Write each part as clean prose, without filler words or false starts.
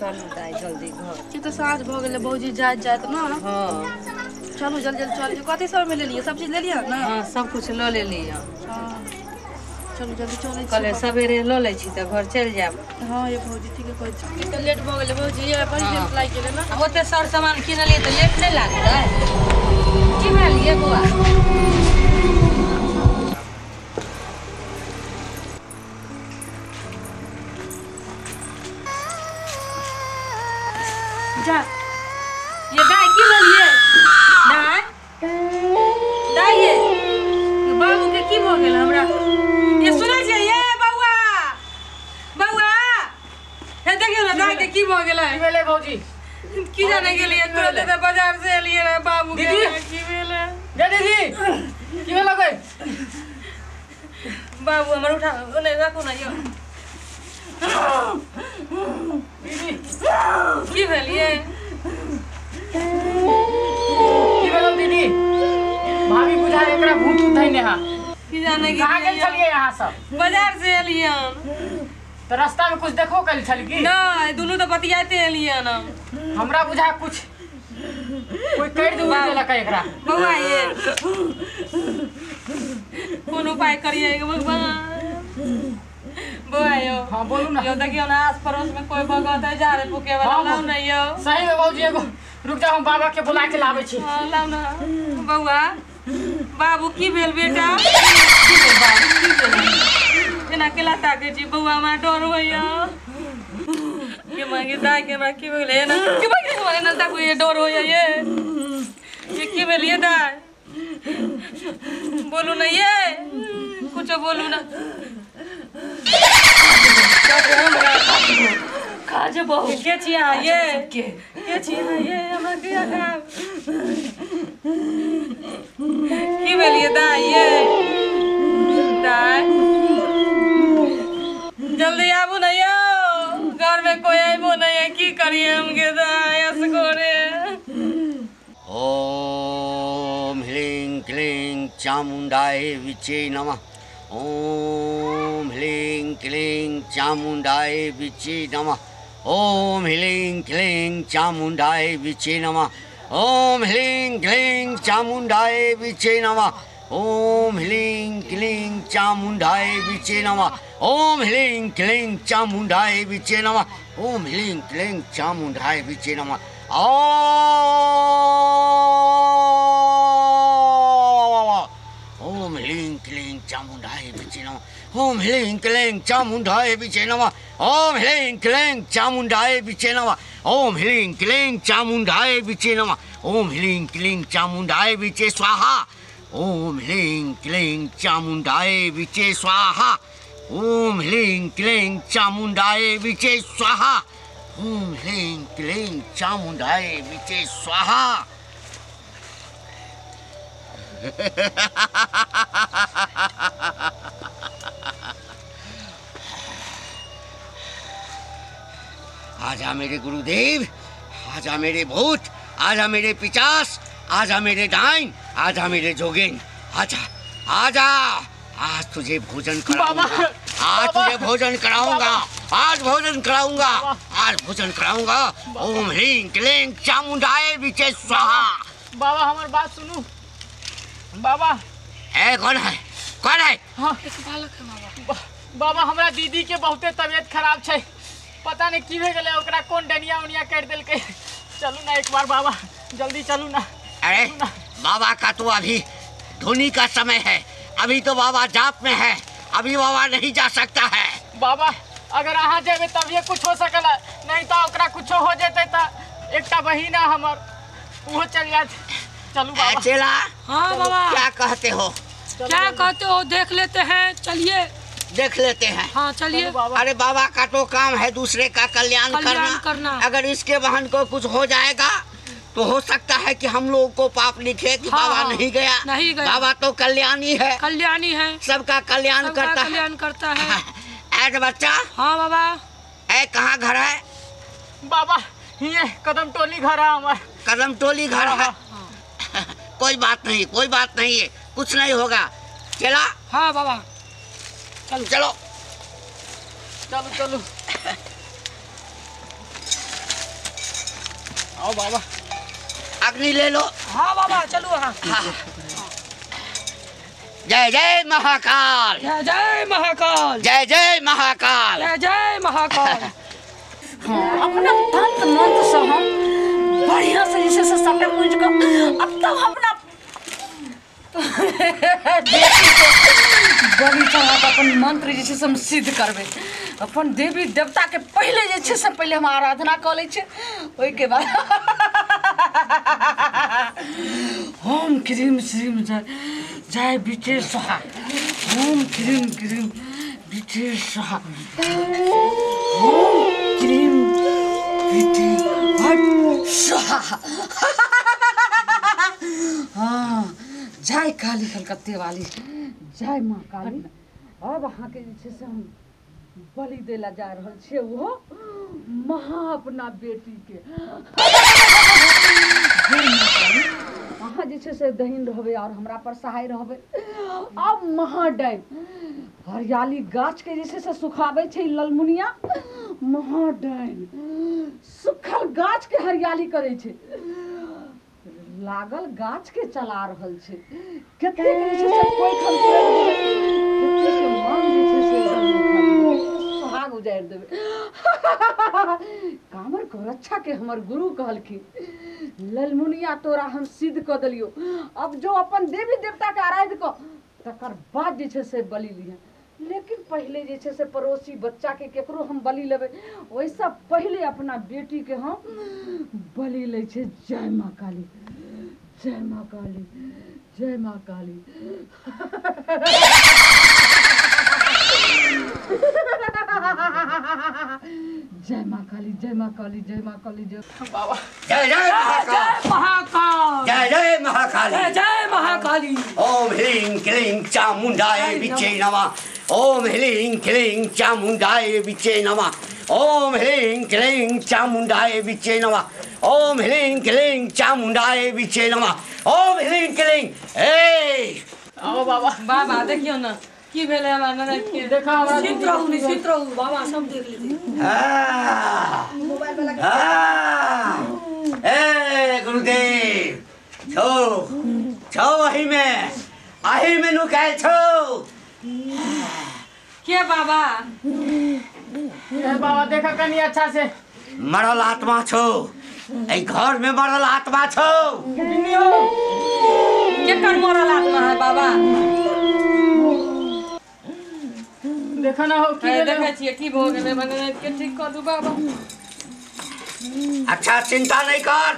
चलू दाई जल्दी घर कि तो साँझ भ गेले भौजी जात जात ना। हाँ चलू जल्दी जल्दी चल। कथी सब में ले लिए? सब चीज ले लिया ना? हाँ सब कुछ लो ले लिया। हाँ चलू जल्दी चले कल सवेरे लो ले छी तो घर चल जाब। हाँ ये भौजी ठीक है कहै छी। तो लेट भ गेले भौजी ये बड़ी लेट लाग गेले ना। ओते सर सामान किनलिए तो लेट नहीं लागतै। की भेल ये बुआ? जा ये दाई की बोलिए? दाई दाई ये बाबू के की भ गेल हमरा? ये सुनै छियै ये बौआ बौआ हे देखियो ना दाई के की भ गेलै? की भेलै भौजी? की जाने गेलिए तुरंत तो बाजार से एलिए रे बाबू के की भेलै? जा दीदी की भेलै गई? बाबू हमर उठा ओने राखू ना यो। दीदी की भेलिए? की भेलै दीदी? भाभी बुझा एकरा भूत धइने हा। की जाने कहाँ गेल गेलिए? छलिए यहाँ सब? बाजार से एलिए हम। तो रास्ता में कुछ देखो कल छल की? नहीं दुनू तो बतियाते एलिए ना। हमरा बुझा कुछ कोई कर दे उड़ देलक एकरा। बौआ ये कौन उपाय करिए भगवान? बौआ यो हाँ बोलू ना। यो देखियो ना आस पड़ोस में कोई भगत है जा रे पुके वाला हाँ, लाओ ना यो। सही में भौजी एगो रुक जाओ हम बाबा के बुला के लावे छी। हाँ लाओ ना बौआ। बाबू की भेल बेटा? की भेल बाबू की भेल? एना केला ताके छी बौआ मा डर होइया। के मांगे दाई के मा की भेल एना की मांगे एना ताको ये डर होइया ये की भेल ये दाई? बोलू ना ये कुछ बोलू ना। काजे बहु के छी यहाँ ये के छी यहाँ ये हमरा के यहाँ की भेलिए दाई ये? दाई जल्दी आबू ना यो घर में कोई आइबो नहीं है की करिए हम के दाई असगोरे। ओम ह्रीं क्लीं चामुंडाय विचे नमः। ओम ह्रीं क्लीं चामुंडाय विचे नमः। ओम ह्रीं क्लीं चामुंडाय विचे नमः। ओम ह्रीं क्लीं चामुंडाय विचे नमः। ओम ह्रीं क्लीं चामुंडाय विचे नमः। ओम ह्रीं क्लीं चामुंडाय विचे नमः। ओम ह्रीं क्लीं चामुंडाय विचे नमः। ओम ह्रीं क्लीं चामुंडाय विचे नमः। ओम ह्रीं क्लीं चामुंडाय विचे नमः। ओम ह्रीं क्लीं चामुंडाय विचे नमः। ओम ह्रीं क्लीं चामुंडाय विचे नमः। ओम ह्रीं क्लीं चामुंडाय विचे स्वाहा। ओम ह्रीं क्लीं चामुंडाय विचे स्वाहा। ओम ह्रीं क्लीं चामुंडाय विचे स्वाहा। ओम ह्रीं क्लीं चामुंडाय विचे स्वाहा। आजा मेरे गुरुदेव, आजा मेरे भूत, आजा मेरे पिचास, आजा मेरे डाइन, आजा मेरे जोगिन, आजा आजा। आज तुझे भोजन कराऊंगा, आज तुझे भोजन कराऊंगा, आज भोजन कराऊंगा, आज भोजन कराऊंगा। ओम ह्रीं क्लीं चामुंडाय विचे स्वाहा। बाबा हमार बात सुनू। बाबा है कौन है? कौन है? हाँ एक बालक है बाबा। बाबा हमरा दीदी के बहुते तबीयत खराब छै। पता नहीं की भे गेलै ओकरा कोन डनिया उनिया कर देलकै। चलू ना एक बार बाबा जल्दी चलू ना। अरे बाबा का तो अभी धुनी का समय है, अभी तो बाबा जाप में है, अभी बाबा नहीं जा सकता है। बाबा अगर अहाँ जेबे तब ये कुछ हो सकला, नहीं तो ओकरा कुछ हो जेते तो एकटा बहिन है हमर वो चल जात। चलू बाबा। चला हाँ बाबा क्या कहते हो? क्या कहते हो देख लेते हैं चलिए। देख लेते हैं। हाँ चलिए। अरे बाबा का तो काम है दूसरे का कल्याण करना। अगर इसके बहन को कुछ हो जाएगा तो हो सकता है कि हम लोगों को पाप लिखे कि हाँ, बाबा नहीं गया। बाबा तो कल्याणी है, सबका कल्याण करता है। ऐड बच्चा। हाँ बाबा। ऐ कहाँ घर है? बाबा ये कदम टोली घर है हमारा। कदम टोली घर है। कोई बात नहीं, कोई बात नहीं है, कुछ नहीं होगा। चला। हाँ बाबा चलो चलो चलो चलो। आओ बाबा अग्नि ले लो। हाँ बाबा चलो। हाँ जय जय महाकाल, जय जय महाकाल, जय जय महाकाल, जय जय महाकाल। अपना तंत्र मंत्र से हम बढ़िया से जैसे से सबने पूछ को अब तब अपना बड़ी चढ़ा अपन मंत्र जैसे से हम सिद्ध करबे। अपन देवी देवता के पहले जैसे से पहले हम आराधना कर ले छे। ओई के बाद ओम क्रीम श्रीम जय जय बीते स्वाहा, ओम क्रीम क्रीम बीते स्वाहा, ओम क्रीम बीते स्वाहा। हाँ जय काली कलकत्ते वाली, जय माँ काली। अब अहाँ के से हम बलि देला जा रहल छे वो महा अपना बेटी के। अहाँ जे से दहीन रहबे और हमरा पर सहाय रहबे। अब महाडैन हरियाली गाछ के जैसे से सुखावे छे ललमुनिया, महाडैन सुखल गाछ के हरियाली करे छे, लागल गाछ के चला रहल छे। कते के जैसे से कोई खंतरे कते के मन जैसे से सुहाग उजाड़ देबे। कामर को रक्षा के हमर गुरु कहलखिन ललमुनिया तोरा हम सिद्ध क दलियो। अब जो अपन देवी देवता के आराध्य को तकर बाद जे से बलि लिया। लेकिन पहले जे से पड़ोसी बच्चा के केकरो हम बलि लेबे, वैसा पहले अपना बेटी के हम बलि ले छे। जय माँ काली, जय माँ काली, जय माँ काली। जय माँ काली, जय माँ काली, जय माँ काली, जय बाबा। जय जय महाकाल, महाकाल, जय जय महाकाली, जय जय महाकाली। ओम ह्रीं क्लीं चामुंडाय विचे नमः, ओम ह्रीं क्लीं चामुंडाय विचे नमः, ओम ह्रीं क्लीं चामुंडाय विचे नमः, ओम ह्रीं क्लीं चामुंडाय विचे नमः, ओम ह्रीं क्लीं। ए आओ बाबा। बाबा देखियो ना की भेले हमरा ननद के। देखा हमरा निश्चित रहू बाबा, सब देख लीजिए। ए गुरुदेव छो छो आही में नुकायल छो। के बाबा? ए बाबा देखा कनी अच्छा से। मरल आत्मा छो, ए घर में मरल आत्मा छो। के कर मरल आत्मा है बाबा? देखा ना हो की देखे छिए की भो गेले बने के ठीक कर दू बाबा। अच्छा चिंता नहीं कर।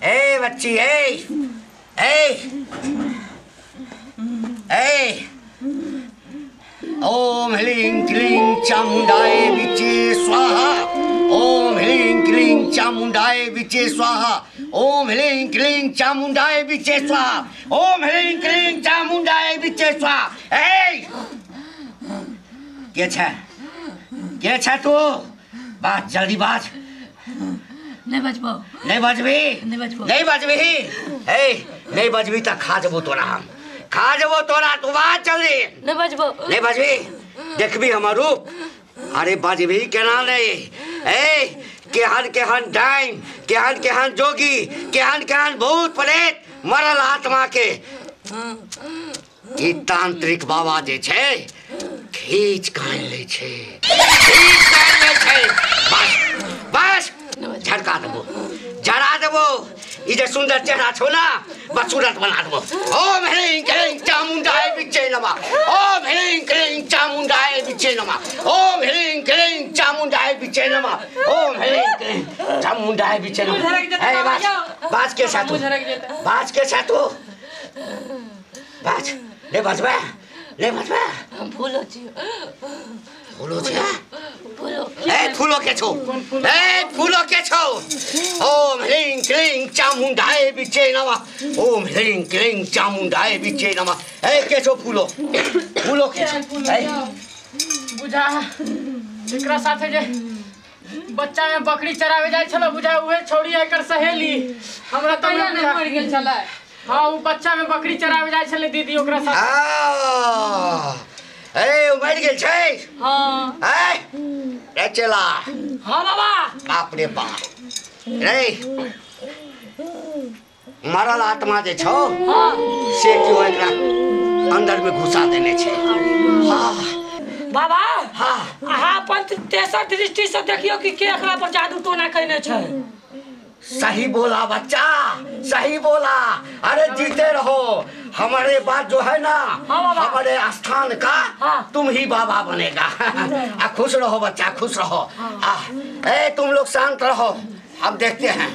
ए बच्ची ए ओम ह्रीं क्लीं चामुंडाय विचे स्वाहा, ओम ह्रीं क्लीं चामुंडाय विचे स्वाहा, ओम ह्रीं क्लीं चामुंडाय विचे स्वाहा, ओम ह्रीं क्लीं चामुंडाय विचे स्वाहा। ए के छे तू? बात जल्दी बात। नहीं बचबो, नहीं बजबी, नहीं बजबी। ए नहीं बजबी तो खा जबो तोरा, हम खा जबो तोरा। तू बात जल्दी। नहीं बचबो, नहीं बजबी, देखबी हमर रूप। अरे बजबी केना नहीं? ए केहन केहन डाइन, केहन केहन जोगी, केहन केहन भूत प्रेत मरल आत्मा के ई तांत्रिक बाबा जे छे खींच कान ले छे, खींच कान ले छे। बस बस झटका देबो, जरा देबो। ई जे सुंदर चेहरा छो ना, बस सूरत बना देबो। ओम ह्रीं क्लीं चामुंडाय विचे नमः, ओम ह्रीं क्लीं चामुंडाय विचे नमः, ओम ह्रीं क्लीं चामुंडाय विचे नमः, ओम ह्रीं क्लीं चामुंडाय विचे नमः। ए बाज के साथ, बाज के साथ, बाज ले बजबे, ले बजबे। हम फूलो छी, फूलो छे, फूलो। ए फूलो के छो, ए फूलो के छो। ओम ह्रीं क्लीं चामुंडाय विचे नमः, ओम ह्रीं क्लीं चामुंडाय विचे नमः। ए के छो फूलो, फूलो के छो। ए बुझा एकरा साथे जे बच्चा में बकरी चरावे जाय छलो, बुझा उहे छोड़ी एकर सहेली। हमरा तो नहीं मर गेल छले। हाँ वो बच्चा में बकरी चरावे जाय छले दीदी ओकरा साथ। ए मर गेल छै। हाँ ए रे चला। हाँ बाबा। बाप रे बाप रे मरल आत्मा जे छौ से क्यों एकरा अंदर में घुसा देने छे। हाँ बाबा हाँ अहाँ अपन तेसर दृष्टि से देखियो कि के एकरा पर जादू टोना कइने छै। सही बोला बच्चा, सही बोला। अरे जीते रहो। हमारे बात जो है ना हमारे स्थान का तुम ही बाबा बनेगा। खुश रहो बच्चा, खुश रहो। तुम लोग शांत रहो, अब देखते हैं।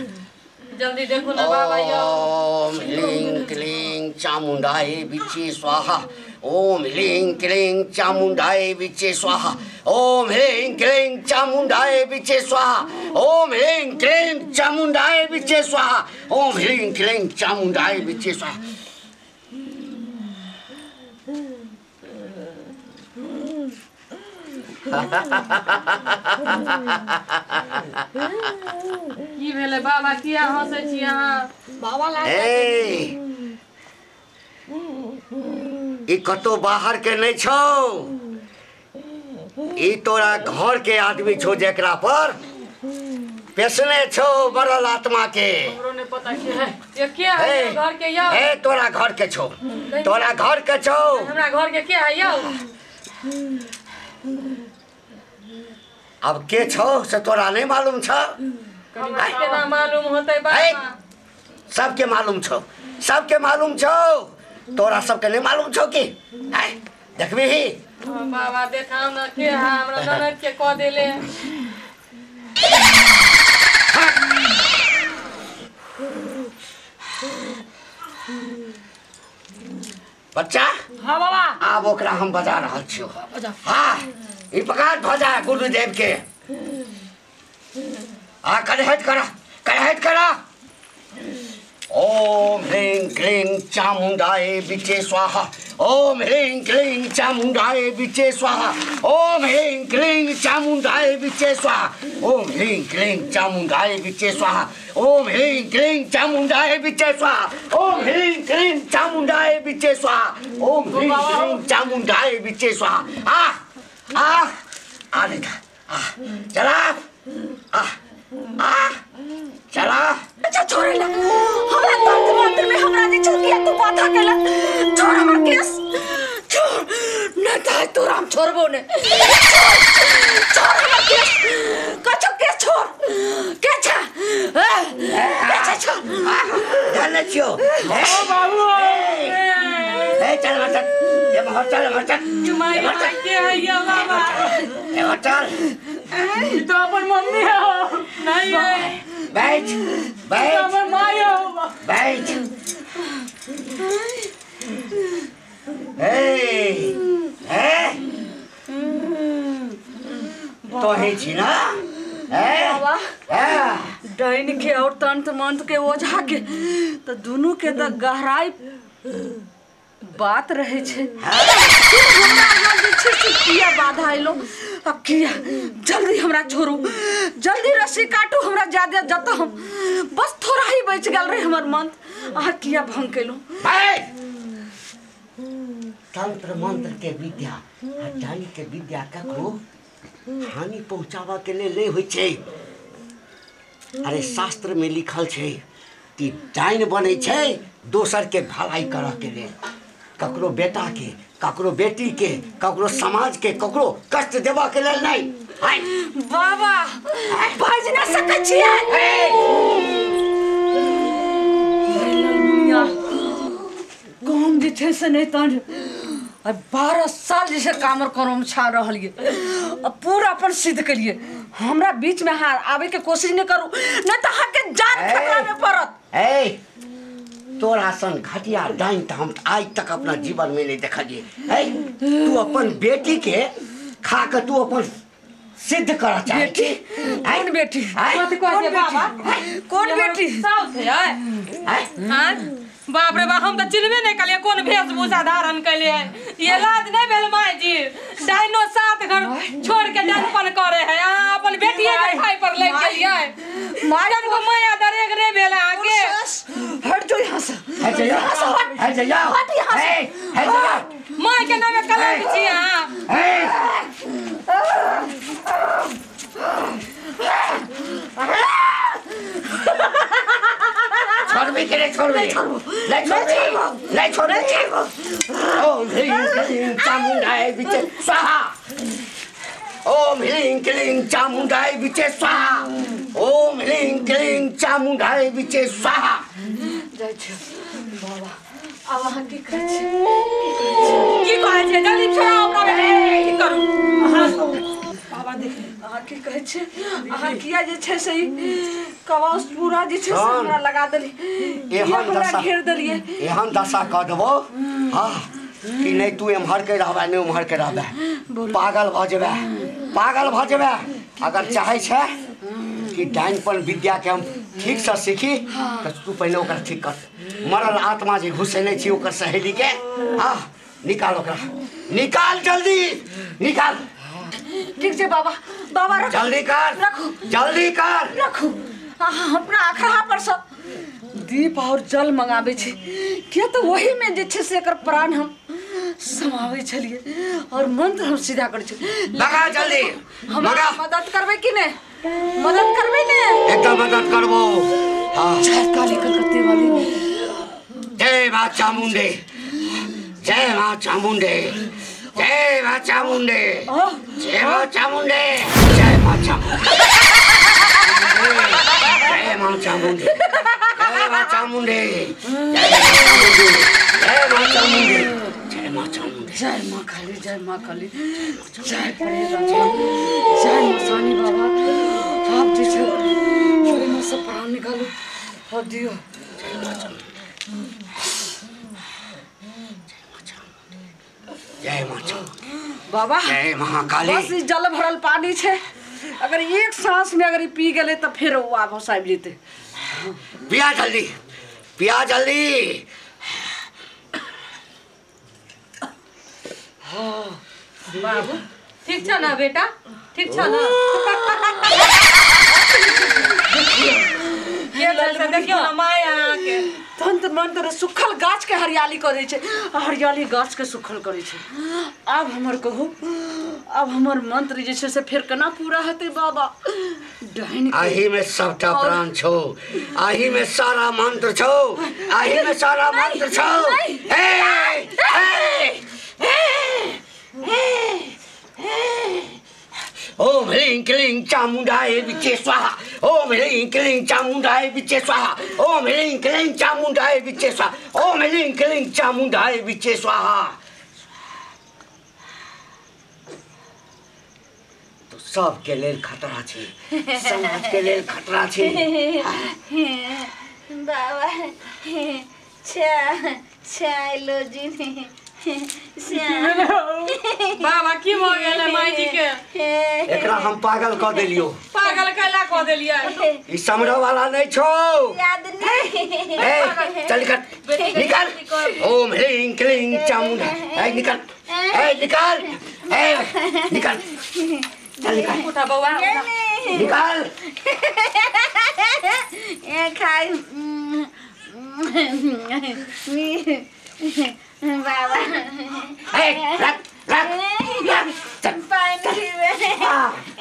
जल्दी देखो ना बाबा। ओम ह्रीं क्लीं चामुंडाय विचे स्वाहा। ओम ह्रीं क्लीं चामुंडाय विचे स्वाहा। ओम ह्रीं क्लीं चामुंडाय विचे स्वाहा। ओम ह्रीं क्लीं चामुंडाय विचे स्वाहा। ओम ह्रीं क्लीं चामुंडाय विचे स्वाहा। की भेले बाबा, किया हंसै छी अहाँ? बाबा ई कतो बाहर के नहीं छौ, ई तोरा घर के आदमी छौ जेकरा पर पेशने छौ मरल आत्मा के। हमरो ने पता है ये क्या है घर के यौ। तोरा घर के छौ, तोरा घर के छौ। हमरा घर के क्या है यौ? अब के छौ से तोरा नहीं मालूम छ? हमरा के ना मालूम होतै बाबा। सबके मालूम छौ, सबके मालूम छौ। तोरा सबके नहीं मालूम छौ कि? देखबी ही बाबा देखाओ ना के हमरा ननद के कह देले। बच्चा हाँ बाबा। आब ओकरा हम बजा रहल छियो। हाँ ई प्रकार ध्वजा गुरुदेव के कड़हट करा, कड़हट करा। ओम ह्रीं क्लीं चामुंडाय विचे स्वाहा। ओम ह्रीं क्लीं चामुंडाय विचे स्वाहा। ओम ह्रीं क्लीं चामुंडाय विचे स्वाहा। ओम ह्रीं क्लीं चामुंडाय विचे स्वाहा। ओम ह्रीं क्लीं चामुंडाय विचे स्वाहा। ओम ह्रीं क्लीं चामुंडाय विचे स्वाहा। ओम ह्रीं क्लीं चामुंडाय विचे स्वाहा। आ देखा चला चला। अच्छा छोड़ ना, हमरा दर्द मंत्र में हमरा जे छतिया तू बाधा केला। छोड़ हमर केस, छोड़ न ताय तोरा हम छोड़बो ने। छोड़ हमर केस, कछो केस छोड़। के छ के छ धन्य छियो। ओ बाबू चल चल ये बहुत चल चल। जुमाई के है ये बाबा। ये चल ई तो अपन मम्मी है। नहीं है। बैठ बैठ अपन माई है। बैठ। तो ही छी ना बाबा। डाइन के और तंत्र मंत्र के ओझा के तो दोनों के तो गहराई बात रहे छे। हमरा यहाँ जे छे से किया बाधा आइलो। अब किया जल्दी हमरा छोड़ू, जल्दी रस्सी काटू। हमरा ज्यादा जत हम बस थोड़ा ही बच गल रे हमर मंत्र। आहा किया भंग केलो। तंत्र मंत्र के विद्या डाइन के विद्या ककरो हानि पहुंचावा के लिए ले होई छे। अरे शास्त्र में लिखल छे कि डाइन बने छे दोसर के भलाई करा के लिए। ककरो बेटा के, ककरो बेटी के, ककरो समाज के ककरो कष्ट देवा के लिए नहीं। बाबा बाज ना सकै छियै। काम जे छे से नहीं तन 12 साल जैसे कामर करम छा रहल ये। अब पूरा अपन सिद्ध करिए। हमरा बीच में हार आवे के कोशिश नहीं करू, नहीं तो हक के जान खतरा में पड़त। तोरा सन घटिया डाइन तो हम आज तक अपना जीवन में नहीं देखलिए। तू अपन बेटी के खा के तू अपन सिद्ध करा चाहे। कौन बेटी? कौन बाबा? कौन बेटी? साउस है। बाप रे बाप, हम तो चिन्हबे नहीं कलिए कौन वेशभूषा धारण कैले है। ये लाज नहीं भेल माय जी। डाइनो 7 घर छोड़ के डनपन करे है। अहाँ अपन बेटी के खाई पर लग गेलिए। मायन को माया दरेग नहीं भेल आगे। हट जो यहाँ से। हट जा, हट जा, हट यहाँ से। हट जा। माय के नाम कलंक छी अहाँ। छोड़ भी के नहीं छोड़ नहीं छोड़ ओम ह्रीं क्लीं चामुंडाय विचे स्वाहा ओम ह्रीं क्लीं चामुंडाय विचे स्वाहा ओम ह्रीं क्लीं चामुंडाय विचे स्वाहा जाइ छै बाबा अब अहाँ की कहै छी की कहै छै जल्दी छोड़ाओ ओकरा की करू बाबा देख अहाँ की कहै छी अहाँ किया जे छै से कवास पूरा जे छै से हमरा लगा देली एहन दशा घेर देलिए एहन दशा क देबो हां कि नहीं तू एम्हर के रहबे नहीं उम्हर के रहबे पागल भ जेबे अगर चाहे छे कि डाइनपन विद्या के हम ठीक से सीखी तो तू पहले ओकर ठीक कर मरल आत्मा जे घुसेने छी ओकर सहेली के हां निकाल ओकरा निकाल जल्दी निकाल ठीक छै बाबा बाबा रखू जल्दी कर रखू जल्दी कर रखू अहाँ अपना अखड़ा पर से दीप और जल मंगाबे छी किया तो वही में जे छै से एकर प्राण हम समावे छलिए और मंत्र हम सीधा करे छी लगा जल्दी हमरा मदद करबे कि ने मदद करबे ने एकदम मदद करबो हां जय काली कलकत्ते वाली जय मां चामुंडे जय मां चामुंडे जय मां चामुंडे जय मां चामुंडे जय मां चामुंडे जय मां चामुंडे जय मां चामुंडे जय मां चामुंडे जय मां चामुंडे जय मां काली जय परे राजा जय मसानी बाबा आप जे छै मेरे मुंह से प्राण निकालो और दियो जय मां चामुंडे जय मां चामुंडे बाबा जय महाकाली बस ई जल भरल पानी छै अगर एक सांस में अगर पी गेले तो फिर वो वापस आबि जेते पिया जल्दी बाबू ठीक छ ना बेटा ठीक छ ना ये जैसे देखियो ना माया के तंत्र मंत्र सुखल गाछ के हरियाली करे छै हरियाली गाछ के सुखल करे छै अब हमर कहू अब हमर मंत्र जे छै से फिर केना पूरा हेतै बाबा डाइन के आही में सबटा प्राण छौ आही में सारा मंत्र छौ आही में सारा मंत्र छौ ओम ह्रीं क्लीं चामुंडाय विचे स्वाहा ओम ह्रीं क्लीं चामुंडाय विचे स्वाहा ओम ह्रीं क्लीं चामुंडाय विचे स्वाहा ओम ह्रीं क्लीं चामुंडाय विचे स्वाहा तो सबके लेल खतरा छै समाज के लेल खतरा छै बाबा छाइलो जी बाबा की हो गेलै माई जी के एकरा हम पागल क देलियो पागल कैला क देलियै ई समझो वाला नहीं छौ याद नहीं ए चल निकल ओम ह्रीं क्लीं चामुंडा ए निकल निकल चल निकल उठा बउआ निकल ए खाई बाबा ए रख चल पानी पीवे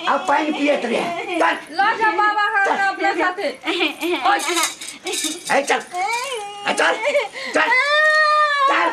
अब पानी पियत रे चल ला जा बाबा का अपने साथे ए चल चल चल चल